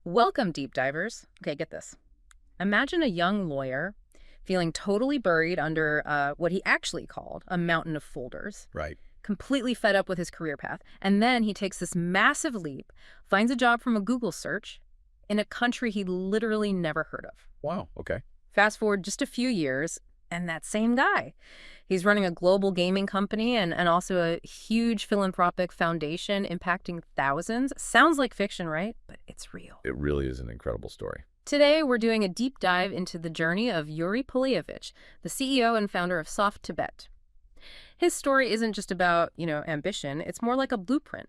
Welcome, deep divers. Okay, get this. Imagine a young lawyer feeling totally buried under what he actually called a mountain of folders, Right. completely fed up with his career path. And then he takes this massive leap, finds a job from a Google search in a country he literally never heard of. Wow. Okay. Fast forward just a few years, and that same guy. He's running a global gaming company and also a huge philanthropic foundation impacting thousands. Sounds like fiction, right? But it's real. It really is an incredible story. Today, we're doing a deep dive into the journey of Uri Poliavich, the CEO and founder of Soft Tibet. His story isn't just about, ambition. It's more like a blueprint,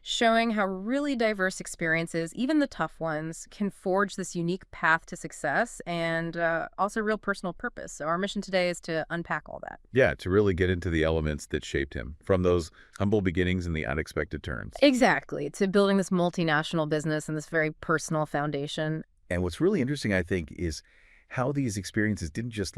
showing how really diverse experiences, even the tough ones, can forge this unique path to success and also real personal purpose. So our mission today is to unpack all that. Yeah, to really get into the elements that shaped him, from those humble beginnings and the unexpected turns. Exactly, to building this multinational business and this very personal foundation. And what's really interesting, I think, is how these experiences didn't just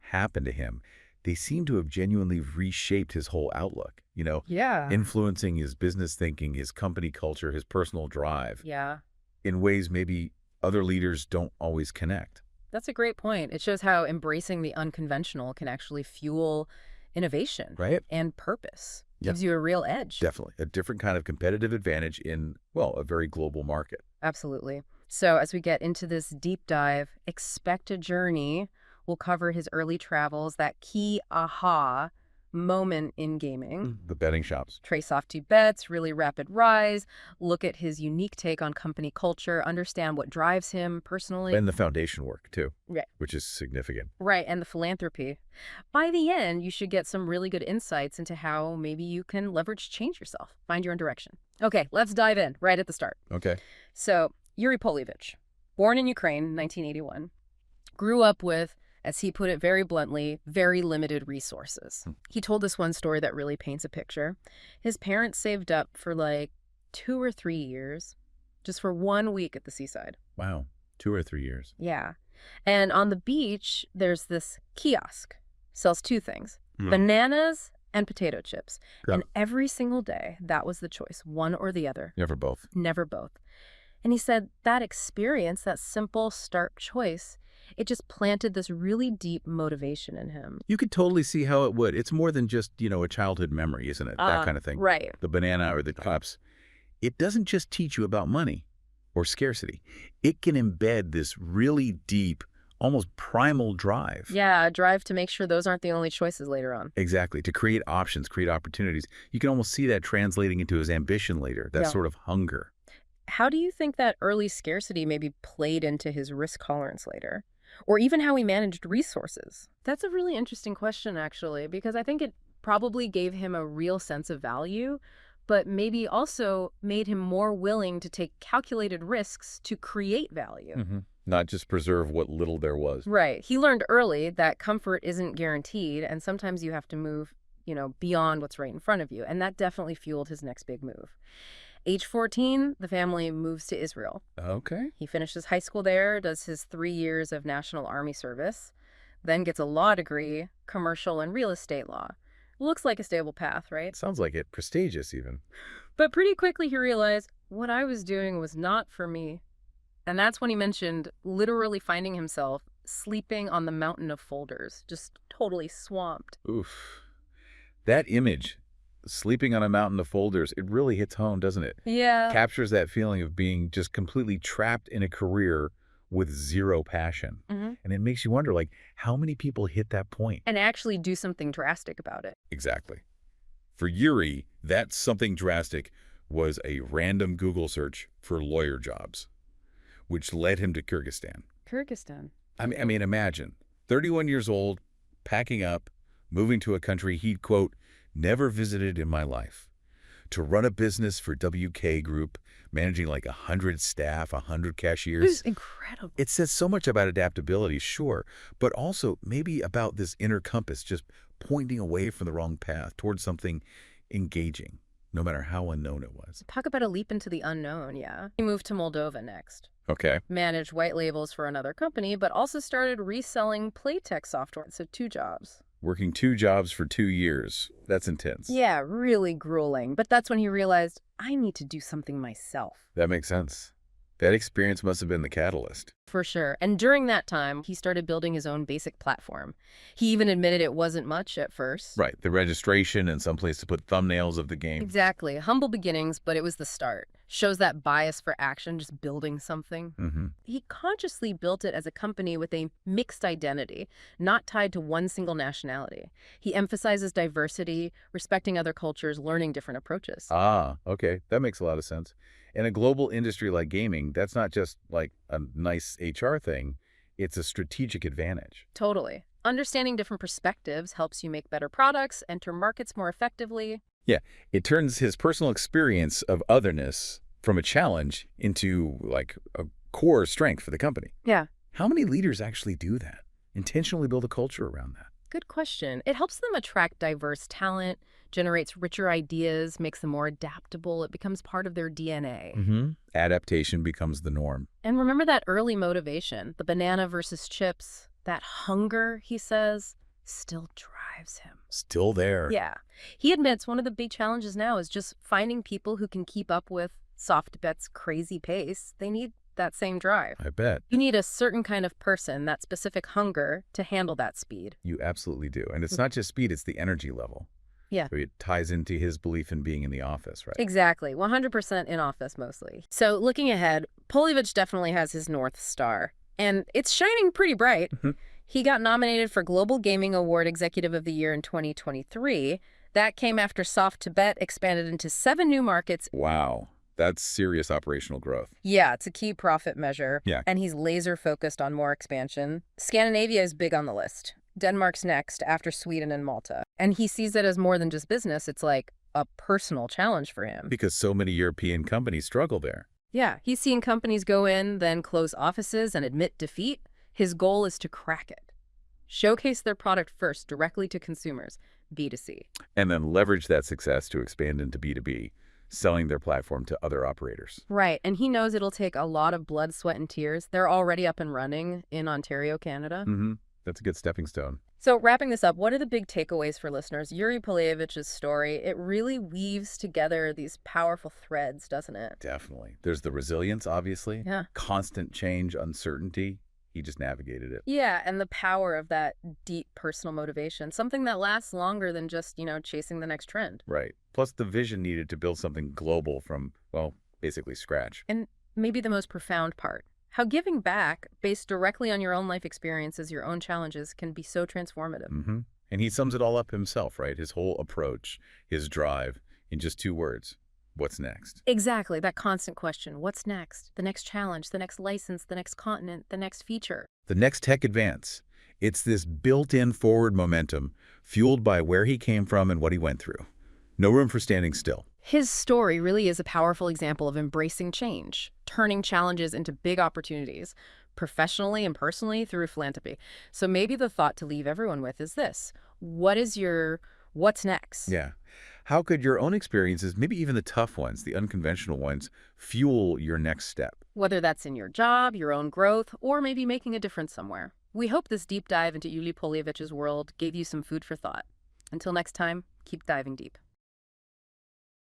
happen to him. They seem to have genuinely reshaped his whole outlook, Yeah. influencing his business thinking, his company culture, his personal drive Yeah. in ways maybe other leaders don't always connect. That's a great point. It shows how embracing the unconventional can actually fuel innovation Right? and purpose. Yep. Gives you a real edge. Definitely. A different kind of competitive advantage in, well, a very global market. Absolutely. So as we get into this deep dive, expect a journey. We'll cover his early travels, that key aha moment in gaming. The betting shops. Trace off two bets, really rapid rise, look at his unique take on company culture, understand what drives him personally. And the foundation work, too, Right. which is significant. Right, and the philanthropy. By the end, you should get some really good insights into how maybe you can leverage change yourself, find your own direction. Okay, let's dive in right at the start. Okay. So, Uri Poliavich, born in Ukraine in 1981, grew up with, as he put it very bluntly, very limited resources. He told us one story that really paints a picture. His parents saved up for 2 or 3 years, just for 1 week at the seaside. Wow. 2 or 3 years. Yeah. And on the beach, there's this kiosk. Sells two things, Mm. bananas and potato chips. Yeah. And every single day, that was the choice, one or the other, Never both. never both. And he said that experience, that simple, stark choice, it just planted this really deep motivation in him. You could totally see how it would. It's more than just, a childhood memory, isn't it? That kind of thing. Right. The banana or the cups. It doesn't just teach you about money or scarcity. It can embed this really deep, almost primal drive. Yeah, a drive to make sure those aren't the only choices later on. Exactly. To create options, create opportunities. You can almost see that translating into his ambition later, that Yeah. sort of hunger. How do you think that early scarcity maybe played into his risk tolerance later? Or even how he managed resources? That's a really interesting question, actually, because I think it probably gave him a real sense of value, but maybe also made him more willing to take calculated risks to create value. Not just preserve what little there was. Right. He learned early that comfort isn't guaranteed, and sometimes you have to move, beyond what's right in front of you. And that definitely fueled his next big move. Age 14, the family moves to Israel. Okay. He finishes high school there, does his 3 years of National Army service, then gets a law degree, commercial and real estate law. Looks like a stable path, right? Sounds like it. Prestigious, even. But pretty quickly he realized what I was doing was not for me. And that's when he mentioned literally finding himself sleeping on the mountain of folders, just totally swamped. Oof. That image, sleeping on a mountain of folders, it really hits home, doesn't it? Yeah. Captures that feeling of being just completely trapped in a career with zero passion. And it makes you wonder, how many people hit that point? And actually do something drastic about it. Exactly. For Uri, that something drastic was a random Google search for lawyer jobs, which led him to Kyrgyzstan. Kyrgyzstan. I mean, imagine, 31 years old, packing up, moving to a country he'd, quote, never visited in my life, to run a business for WK Group, managing 100 staff, 100 cashiers. This is incredible. It says so much about adaptability, sure, but also maybe about this inner compass just pointing away from the wrong path towards something engaging, no matter how unknown it was. Talk about a leap into the unknown, yeah. He moved to Moldova next. Okay. Managed white labels for another company, but also started reselling Playtech software. So 2 jobs. Working 2 jobs for 2 years. That's intense. Yeah, really grueling. But that's when he realized, I need to do something myself. That makes sense. That experience must have been the catalyst. For sure. And during that time, he started building his own basic platform. He even admitted it wasn't much at first. Right, the registration and someplace to put thumbnails of the game. Exactly. Humble beginnings, but it was the start. Shows that bias for action, just building something. Mm-hmm. He consciously built it as a company with a mixed identity, not tied to one single nationality. He emphasizes diversity, respecting other cultures, learning different approaches. Ah, okay. That makes a lot of sense. In a global industry like gaming, that's not just like a nice HR thing. It's a strategic advantage. Totally. Understanding different perspectives helps you make better products, enter markets more effectively. Yeah, it turns his personal experience of otherness from a challenge into like a core strength for the company. Yeah. How many leaders actually do that? Intentionally build a culture around that? Good question. It helps them attract diverse talent, generates richer ideas, makes them more adaptable. It becomes part of their DNA. Mm-hmm. Adaptation becomes the norm. And remember that early motivation, the banana versus chips, that hunger, he says, still drives him. Still there. Yeah. He admits one of the big challenges now is just finding people who can keep up with SoftBet's crazy pace. They need that same drive. I bet. You need a certain kind of person, that specific hunger, to handle that speed. You absolutely do. And it's not just speed, it's the energy level. Yeah. So it ties into his belief in being in the office, right? Exactly. 100% in office mostly. So looking ahead, Poliavich definitely has his North Star. And it's shining pretty bright. He got nominated for Global Gaming Award Executive of the Year in 2023. That came after SoftBet expanded into 7 new markets. Wow. That's serious operational growth. Yeah, it's a key profit measure. Yeah. And he's laser focused on more expansion. Scandinavia is big on the list. Denmark's next after Sweden and Malta. And he sees it as more than just business. It's like a personal challenge for him. Because so many European companies struggle there. Yeah, he's seen companies go in, then close offices and admit defeat. His goal is to crack it. Showcase their product first directly to consumers, B2C. And then leverage that success to expand into B2B, selling their platform to other operators. Right, and he knows it'll take a lot of blood, sweat, and tears. They're already up and running in Ontario, Canada. Mm-hmm. That's a good stepping stone. So wrapping this up, what are the big takeaways for listeners? Uri Poliavich's story, it really weaves together these powerful threads, doesn't it? Definitely. There's the resilience, obviously. Yeah. Constant change, uncertainty. He just navigated it. Yeah, and the power of that deep personal motivation, something that lasts longer than just, chasing the next trend. Right. Plus the vision needed to build something global from, well, basically scratch. And maybe the most profound part, how giving back based directly on your own life experiences, your own challenges, can be so transformative. Mm-hmm. And he sums it all up himself, right? His whole approach, his drive, in just 2 words. What's next? Exactly, that constant question. What's next? The next challenge, the next license, the next continent, the next feature. The next tech advance. It's this built-in forward momentum fueled by where he came from and what he went through. No room for standing still. His story really is a powerful example of embracing change, turning challenges into big opportunities, professionally and personally through philanthropy. So maybe the thought to leave everyone with is this. What's next? Yeah. How could your own experiences, maybe even the tough ones, the unconventional ones, fuel your next step? Whether that's in your job, your own growth, or maybe making a difference somewhere. We hope this deep dive into Uri Poliavich's world gave you some food for thought. Until next time, keep diving deep.